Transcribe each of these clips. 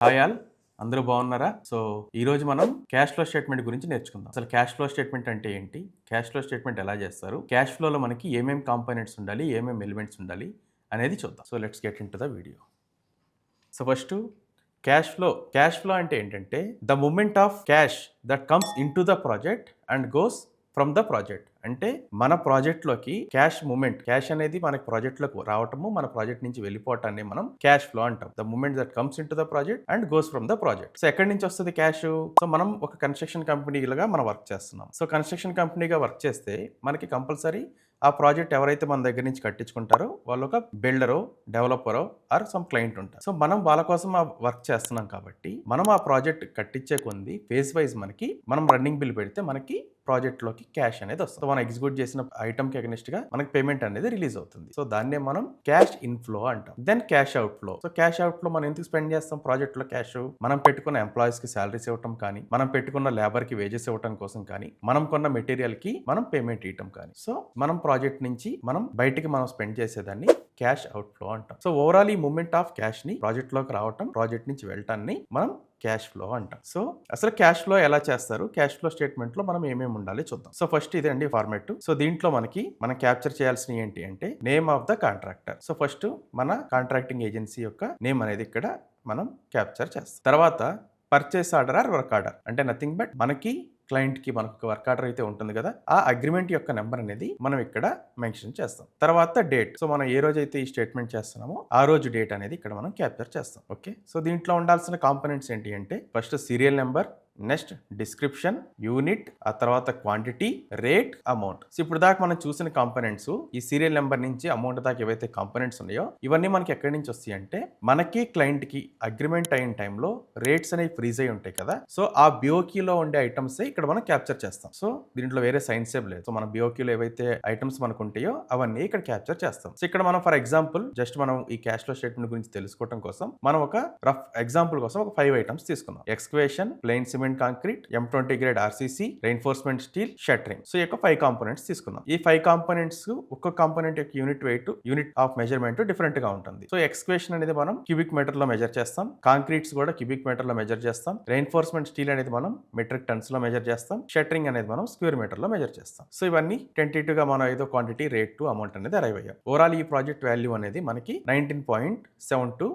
Hi all, అందరూ బాగున్నారా? So ఈరోజు మనం క్యాష్ ఫ్లో స్టేట్మెంట్ గురించి నేర్చుకుందాం. అసలు క్యాష్ ఫ్లో స్టేట్మెంట్ అంటే ఏంటి? క్యాష్ ఫ్లో స్టేట్మెంట్ ఎలా చేస్తారు? క్యాష్ ఫ్లోలో మనకి ఏమేం కాంపోనెంట్స్ ఉండాలి, ఏమేం ఎలిమెంట్స్ ఉండాలి అనేది చూద్దాం. So let's get in to the video. So first cash flow అంటే ఏంటంటే the moment of cash that comes in to the project and goes from the project. అంటే మన ప్రాజెక్ట్లోకి క్యాష్ అనేది మనకి ప్రాజెక్ట్లోకి రావటము, మన ప్రాజెక్ట్ నుంచి వెళ్ళిపోవటాన్ని మనం క్యాష్ ఫ్లో అంటాం. The moment that comes in to the project and goes from the project. So ఎక్కడి నుంచి వస్తుంది క్యాష్? సో మనం ఒక కన్స్ట్రక్షన్ కంపెనీలుగా మనం వర్క్ చేస్తున్నాం. సో కన్స్ట్రక్షన్ కంపెనీగా వర్క్ చేస్తే మనకి కంపల్సరీ ఆ ప్రాజెక్ట్ ఎవరైతే మన దగ్గర నుంచి కట్టించుకుంటారో వాళ్ళు ఒక బిల్డరో, డెవలపరో ఆర్ సమ్ క్లయింట్ ఉంటారు. సో మనం వాళ్ళ కోసం ఆ వర్క్ చేస్తున్నాం కాబట్టి మనం ఆ ప్రాజెక్ట్ కట్టించే కొంది ఫేజ్ వైజ్ మనం రన్నింగ్ బిల్ పెడితే మనకి ప్రాజెక్ట్ లోకి క్యాష్ అనేది వస్తుంది. మనం ఎగ్జిక్యూట్ చేసిన ఐటమ్ కి అగెనిస్ట్ గా మనకి పేమెంట్ అనేది రిలీజ్ అవుతుంది. సో దాన్నే మనం క్యాష్ ఇన్ఫ్లో అంటాం. Then cash out flow. So cash out flow మనం ఎందుకు స్పెండ్ చేస్తాం? ప్రాజెక్ట్ లో క్యాష్ మనం పెట్టుకున్న ఎంప్లాయీస్ కి సాలరీస్ ఇవ్వటం కానీ, మనం పెట్టుకున్న లేబర్ కి వేజెస్ ఇవ్వటం కోసం కానీ, మనం కొన్న మెటీరియల్ కి మనం పేమెంట్ ఇవ్వటం కానీ. సో మనం ప్రాజెక్ట్ నుంచి బయటికి స్పెండ్ చేసేదాన్ని క్యాష్ అవుట్ ఫ్లో అంటాం. సో ఓవరాల్ ఈ మూమెంట్ ఆఫ్ క్యాష్ ని ప్రాజెక్ట్ లోకి రావటం, ప్రాజెక్ట్ నుంచి వెళ్ళటాన్ని మనం క్యాష్ ఫ్లో అంటాం. సో అసలు క్యాష్ ఫ్లో ఎలా చేస్తారు? క్యాష్ ఫ్లో స్టేట్మెంట్ లో మనం ఏమేమి ఉండాలి చూద్దాం. సో ఫస్ట్ ఇదండి ఫార్మాట్. సో దీంట్లో మనం క్యాప్చర్ చేయాల్సిన ఏంటి అంటే name of the contractor. So first మన కాంట్రాక్టింగ్ ఏజెన్సీ యొక్క నేమ్ అనేది ఇక్కడ మనం క్యాప్చర్ చేస్తాం. తర్వాత purchase order or work order అంటే నథింగ్ బట్ మనకి క్లయింట్కి మనకు వర్క్ ఆర్డర్ అయితే ఉంటుంది కదా, ఆ అగ్రిమెంట్ యొక్క నెంబర్ అనేది మనం ఇక్కడ మెన్షన్ చేస్తాం. తర్వాత డేట్. సో మనం ఏ రోజు అయితే ఈ స్టేట్మెంట్ చేస్తున్నామో ఆ రోజు డేట్ అనేది ఇక్కడ మనం క్యాప్చర్ చేస్తాం. ఓకే, సో దీంట్లో ఉండాల్సిన కాంపోనెంట్స్ ఏంటి అంటే first serial number, next description, unit, ఆ తర్వాత క్వాంటిటీ, రేట్, అమౌంట్. సో ఇప్పుడు దాకా మనం చూసిన కాంపోనెంట్స్ ఈ సీరియల్ నెంబర్ నుంచి అమౌంట్ దాకా ఏవైతే కాంపోనెంట్స్ ఉన్నాయో ఇవన్నీ మనకి ఎక్కడి నుంచి వస్తాయి అంటే మనకి క్లయింట్ కి అగ్రిమెంట్ అయిన టైంలో రేట్స్ అనేవి ఫ్రీజ్ అయి ఉంటాయి కదా, సో ఆ బిఓకీలో ఉండే ఐటమ్స్ ఇక్కడ మనం క్యాప్చర్ చేస్తాం. సో దీంట్లో వేరే సైన్స్ ఏం లేదు. సో మన బిఓకీలో ఏవైతే ఐటమ్స్ మనకు ఉంటాయో అవన్నీ ఇక్కడ క్యాప్చర్ చేస్తాం. సో ఇక్కడ మనం ఫర్ ఎగ్జాంపుల్ జస్ట్ మనం ఈ క్యాష్ ఫ్లో స్టేట్మెంట్ గురించి తెలుసుకోవడం కోసం మనం ఒక రఫ్ ఎగ్జాంపుల్ కోసం ఒక 5 ఐటమ్స్ తీసుకున్నాం. Excavation, plain cement concrete, M20 grade RCC, reinforcement steel, shuttering. So ఈ యొక్క 5 కాంపోనెంట్స్ తీసుకున్నాం. ఈ 5 కాంపోనెంట్స్ ఒక్క కాంపోనెంట్ యొక్క యూనిట్ ఆఫ్ మెజర్మెంట్ డిఫరెంట్ గా ఉంటుంది. సో ఎక్స్కవేషన్ అనేది మనం క్యూబిక్ మీటర్ లో మెజర్ చేస్తాం, కాంక్రీట్స్ కూడా క్యూబిక్ మీటర్ లో మెజర్ చేస్తాం, రెయిన్ఫోర్స్మెంట్ స్టీల్ అనేది మనం మెట్రిక్ టన్స్ లో మెజర్ చేస్తాం, షట్టరింగ్ అనేది మనం స్క్వేర్ మీటర్ లో మెజర్ చేస్తాం. సో ఇవన్నీ టెంటేటివ్ గా మనం ఏదో క్వాంటిటీ, రేట్, అమౌంట్ అనేది అరైవ్ అయ్యాం. ఓవరాల్ ఈ ప్రాజెక్ట్ వాల్యూ అనేది మనకి 19.75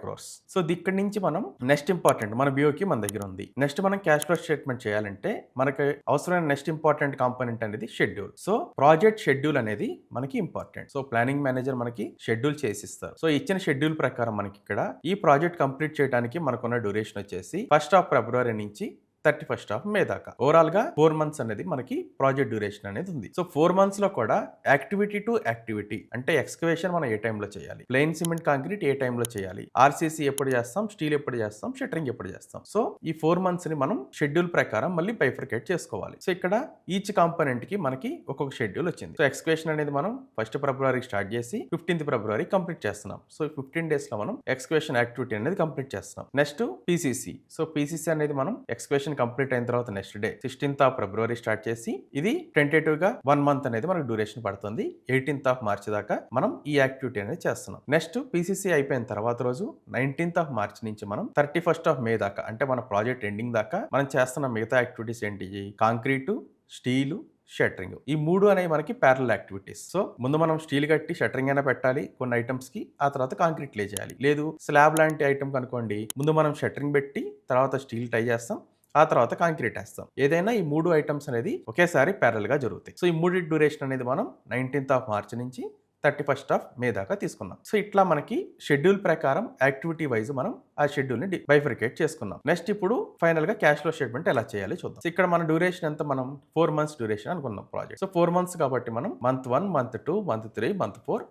crores. సో ఇక్కడ నుంచి మనం నెక్స్ట్ ఇంపార్టెంట్ మన బిఓకి మన దగ్గర ఉంది. నెక్స్ట్ మనం క్యాష్ ఫ్లో స్టేట్మెంట్ చేయాలంటే మనకి అవసరమైన నెక్స్ట్ ఇంపార్టెంట్ కాంపోనెంట్ అనేది షెడ్యూల్. సో ప్రాజెక్ట్ షెడ్యూల్ అనేది మనకి ఇంపార్టెంట్. సో ప్లానింగ్ మేనేజర్ మనకి షెడ్యూల్ చేసిస్తారు. సో ఇచ్చిన షెడ్యూల్ ప్రకారం మనకి ఇక్కడ ఈ ప్రాజెక్ట్ కంప్లీట్ చేయడానికి మనకున్న డ్యూరేషన్ వచ్చేసి 1st of February నుంచి 31st of May దాకా. ఓవరాల్ గా 4 months అనేది మనకి ప్రాజెక్ట్ డ్యూరేషన్ అనేది ఉంది. సో 4 months లో కూడా యాక్టివిటీ టు యాక్టివిటీ అంటే ఎక్స్కవేషన్ మనం ఏ టైంలో చేయాలి, ప్లెయిన్ సిమెంట్ కాంక్రీట్ ఏ టైంలో చేయాలి, ఆర్సీసీ ఎప్పుడు చేస్తాం, స్టీల్ ఎప్పుడు చేస్తాం, షట్టరింగ్ ఎప్పుడు చేస్తాం. సో ఈ 4 months ని మనం షెడ్యూల్ ప్రకారం మళ్ళీ బైఫర్కేట్ చేసుకోవాలి. సో ఇక్కడ ఈచ్ కాంపోనెంట్ కి మనకి ఒక్కొక్క షెడ్యూల్ వచ్చింది. సో ఎక్స్కవేషన్ అనేది మనం 1st February స్టార్ట్ చేసి 15th February కంప్లీట్ చేస్తున్నాం. సో 15 days లో మనం ఎక్స్కవేషన్ యాక్టివిటీ అనేది కంప్లీట్ చేస్తున్నాం. Next PCC. సో పీసీసీ అనేది మనం ఎక్స్కవేషన్ కంప్లీట్ అయిన తర్వాత next day 16th of February start చేసి ఇది టెంటేటివ్ గా 1 month అనేది మనకు డ్యూరేషన్ పడుతుంది. 18th of March దాకా మనం ఈ యాక్టివిటీ అనేది చేస్తున్నాం. నెక్స్ట్ పీసీసీ అయిపోయిన తర్వాత రోజు 19th of March నుంచి మనం 31st of May దాకా అంటే మన ప్రాజెక్ట్ ఎండింగ్ దాకా మనం చేస్తున్న మిగతా యాక్టివిటీస్ ఏంటి? Concrete, steel, shuttering. ఈ 3 అనేవి మనకి ప్యారలల్ యాక్టివిటీస్. సో ముందు మనం స్టీల్ కట్టి షట్టరింగ్ అయినా పెట్టాలి కొన్ని ఐటమ్స్ కి, ఆ తర్వాత కాంక్రీట్ లే చేయాలి. లేదు స్లాబ్ లాంటి ఐటమ్ కనుకోండి, ముందు మనం షట్టరింగ్ పెట్టి తర్వాత స్టీల్ టై చేస్తాం, ఆ తర్వాత కాంక్రీట్ వేస్తాం. ఏదైనా ఈ 3 ఐటమ్స్ అనేది ఒకేసారి ప్యారల్ గా జరుగుతాయి. సో ఈ 3 డ్యూరేషన్ అనేది మనం 19th of March నుంచి 31st of May దాకా తీసుకున్నాం. సో ఇట్లా మనకి షెడ్యూల్ ప్రకారం యాక్టివిటీ వైజ్ మనం ఆ షెడ్యూల్ ని బైఫర్కేట్ చేసుకున్నాం. నెక్స్ట్ ఇప్పుడు ఫైనల్ గా క్యాష్ ఫ్లో స్టేట్మెంట్ ఎలా చేయాలి చూద్దాం. సో ఇక్కడ మన డ్యూరేషన్ ఎంత? మనం 4 months డ్యూరేషన్ అనుకున్నాం ప్రాజెక్ట్. సో 4 months కాబట్టి మనం month 1, month 2, month 3, month 4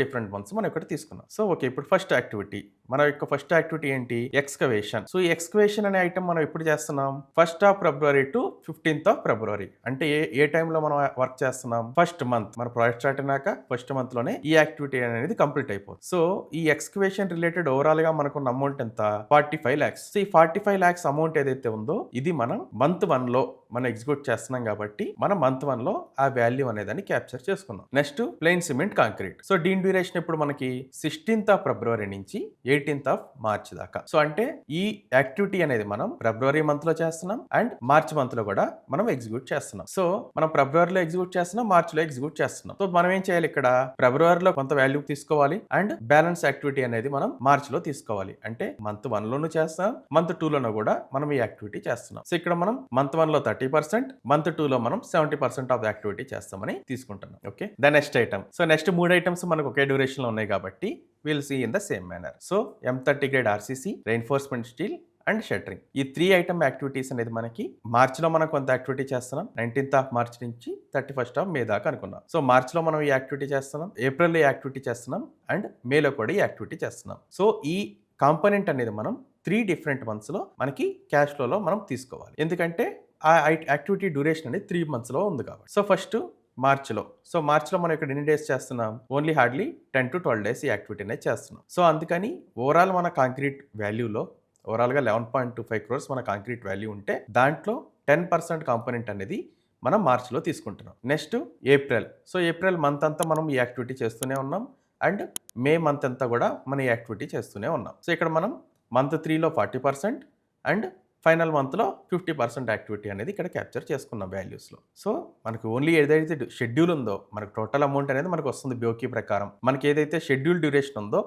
different months మనం ఇక్కడ తీసుకున్నాం. సో ఓకే, ఇప్పుడు ఫస్ట్ యాక్టివిటీ మన యొక్క ఫస్ట్ యాక్టివిటీ ఏంటి? ఎక్స్కవేషన్. సో ఈ ఎక్స్కవేషన్ అనే ఐటమ్ మనం ఎప్పుడు చేస్తున్నాం? 1st of February to 15th of February. అంటే ఏ టైంలో మనం వర్క్ చేస్తున్నాం? ఫస్ట్ మంత్ మన ప్రాజెక్ట్ స్టార్ట్ అయినాక ఫస్ట్ మంత్ లోనే ఈ యాక్టివిటీ అనేది కంప్లీట్ అయిపోతుంది. సో ఈ ఎక్స్కవేషన్ రిలేటెడ్ ఓవరాల్ గా మనకున్న అమౌంట్ ఎంత? 45 lakhs. సో ఈ 45 lakhs అమౌంట్ ఏదైతే ఉందో ఇది మనం మంత్ 1 లో మనం ఎగ్జిక్యూట్ చేస్తున్నాం కాబట్టి మనం మంత్ 1 లో ఆ వాల్యూ అనేదాన్ని క్యాప్చర్ చేసుకున్నాం. Next plain cement concrete. So దీని డ్యూరేషన్ ఇప్పుడు మనకి 16th of February నుంచి 18th ఆఫ్ మార్చ్ దాకా. సో అంటే ఈ యాక్టివిటీ అనేది మనం ఫిబ్రవరి మంత్ లో చేస్తున్నాం అండ్ మార్చ్ మంత్ లో కూడా మనం ఎగ్జిక్యూట్ చేస్తున్నాం. సో మనం ఫిబ్రవరిలో ఎగ్జిక్యూట్ చేస్తున్నాం, మార్చ్ లో ఎగ్జిక్యూట్ చేస్తున్నాం. సో మనం ఏం చేయాలి, ఇక్కడ ఫిబ్రవరిలో కొంత వాల్యూ తీసుకోవాలి అండ్ బ్యాలెన్స్ యాక్టివిటీ అనేది మనం మార్చ్ లో తీసుకోవాలి. అంటే మంత్ 1 లోను చేస్తాం, మంత్ 2 లోను కూడా మనం ఈ యాక్టివిటీ చేస్తున్నాం. సో ఇక్కడ మనం మంత్ 1 లో 30%, మంత్ 2 లో మనం 70% ఆఫ్ యాక్టివిటీ చేస్తామని తీసుకుంటున్నాం. Okay, the next item. So next 3 items మనకు ఒకే డ్యూరేషన్ లో ఉన్నాయి కాబట్టి will see in the same manner. So M30 grade RCC, reinforcement steel and shuttering, ఈ 3 ఐటమ్ యాక్టివిటీస్ అనేది మనకి మార్చ్ లో మనం కొంత యాక్టివిటీ చేస్తున్నాం. 19th ఆఫ్ మార్చ్ నుంచి 31st ఆఫ్ మే దాకా అనుకున్నాం. సో మార్చ్ లో మనం ఈ యాక్టివిటీ చేస్తున్నాం, ఏప్రిల్ లో ఈ యాక్టివిటీ చేస్తున్నాం అండ్ మేలో కూడా ఈ యాక్టివిటీ చేస్తున్నాం. సో ఈ కాంపోనెంట్ అనేది మనం 3 డిఫరెంట్ మంత్స్ లో మనకి క్యాష్ ఫ్లోలో మనం తీసుకోవాలి. ఎందుకంటే ఆ యాక్టివిటీ డ్యూరేషన్ అనేది 3 months లో ఉంది కాబట్టి. సో ఫస్ట్ మార్చ్లో. సో మార్చ్లో మనం ఇక్కడ ఎన్ని డేస్ చేస్తున్నాం, ఓన్లీ హార్డ్లీ 10 to 12 days ఈ యాక్టివిటీ అనేది చేస్తున్నాం. సో అందుకని ఓవరాల్ మన కాంక్రీట్ వాల్యూలో ఓవరాల్గా 11.25 crores మన కాంక్రీట్ వాల్యూ ఉంటే దాంట్లో 10% కాంపోనెంట్ అనేది మనం మార్చ్లో తీసుకుంటున్నాం. Next April. So April month అంతా మనం ఈ యాక్టివిటీ చేస్తూనే ఉన్నాం అండ్ మే మంత్ అంతా కూడా మనం ఈ యాక్టివిటీ చేస్తూనే ఉన్నాం. సో ఇక్కడ మనం మంత్ 3లో 40% అండ్ ఫైనల్ మంత్లో 50% యాక్టివిటీ అనేది ఇక్కడ క్యాప్చర్ చేసుకున్నాం వాల్యూస్లో. సో మనకు ఓన్లీ ఏదైతే షెడ్యూల్ ఉందో మనకు టోటల్ అమౌంట్ అనేది మనకు వస్తుంది బ్యోకీ ప్రకారం. మనకి ఏదైతే షెడ్యూల్ డ్యూరేషన్ ఉందో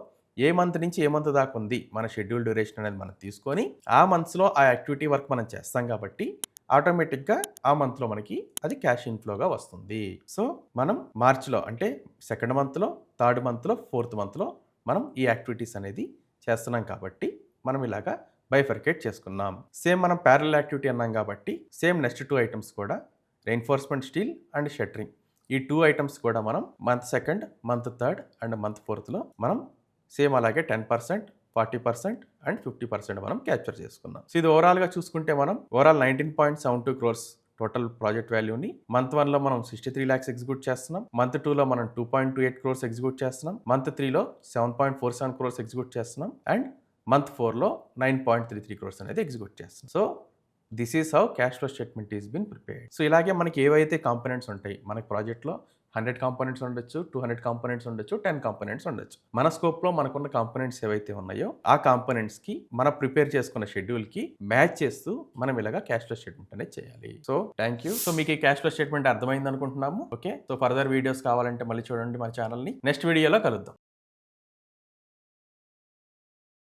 ఏ మంత్ నుంచి ఏ మంత్ దాకా ఉంది మన షెడ్యూల్ డ్యూరేషన్ అనేది మనం తీసుకొని ఆ మంత్స్లో ఆ యాక్టివిటీ వర్క్ మనం చేస్తాం కాబట్టి ఆటోమేటిక్గా ఆ మంత్లో మనకి అది క్యాష్ ఇన్ఫ్లోగా వస్తుంది. సో మనం మార్చ్లో అంటే 2nd మంత్లో, 3rd మంత్లో, 4th మంత్లో మనం ఈ యాక్టివిటీస్ అనేది చేస్తున్నాం కాబట్టి మనం ఇలాగా బైఫర్కేట్ చేసుకున్నాం. సేమ్ మనం ప్యారల్ యాక్టివిటీ అన్నాం కాబట్టి సేమ్ నెక్స్ట్ 2 ఐటమ్స్ కూడా రెయిన్ఫోర్స్మెంట్ స్టీల్ అండ్ షట్టరింగ్, ఈ 2 ఐటమ్స్ కూడా మనం month 2nd, month 3rd and month 4thలో మనం సేమ్ అలాగే 10%, 40% అండ్ 50% మనం క్యాప్చర్ చేసుకున్నాం. సో ఇది ఓవరాల్గా చూసుకుంటే మనం ఓవరాల్ 19.72 crores టోటల్ ప్రాజెక్ట్ వాల్యూని మంత్ 1లో మనం 63 lakhs ఎగ్జిక్యూట్ చేస్తున్నాం, మంత్ 2లో మనం 2.28 crores ఎగ్జిక్యూట్ చేస్తున్నాం, మంత్ 3లో 7.47 crores ఎగ్జిక్యూట్ చేస్తున్నాం అండ్ మంత్ 4లో 9.33 crores అనేది ఎగ్జిక్యూట్ చేస్తున్నాం. So this is how cash flow statement is been prepared. So ఇలాగే మనకి ఏవైతే కాంపోనెంట్స్ ఉంటాయి మనకి ప్రాజెక్ట్లో 100 కాంపోనెంట్స్ ఉండొచ్చు, 200 కాంపోనెంట్స్ ఉండొచ్చు, 10 కాంపోనెంట్స్ ఉండొచ్చు. మన స్కోప్లో మనకున్న కాంపోనెంట్స్ ఏవైతే ఉన్నాయో ఆ కాంపోనెంట్స్కి మనం ప్రిపేర్ చేసుకున్న షెడ్యూల్కి మ్యాచ్ చేస్తూ మనం ఇలాగా క్యాష్ ఫ్లో స్టేట్మెంట్ అనేది చేయాలి. So thank you. సో మీకు ఈ క్యాష్ ఫ్లో స్టేట్మెంట్ అర్థమైంది అనుకుంటున్నాము. ఓకే, సో ఫర్దర్ వీడియోస్ కావాలంటే మళ్ళీ చూడండి మన ఛానల్ని. నెక్స్ట్ వీడియోలో కలుద్దాం.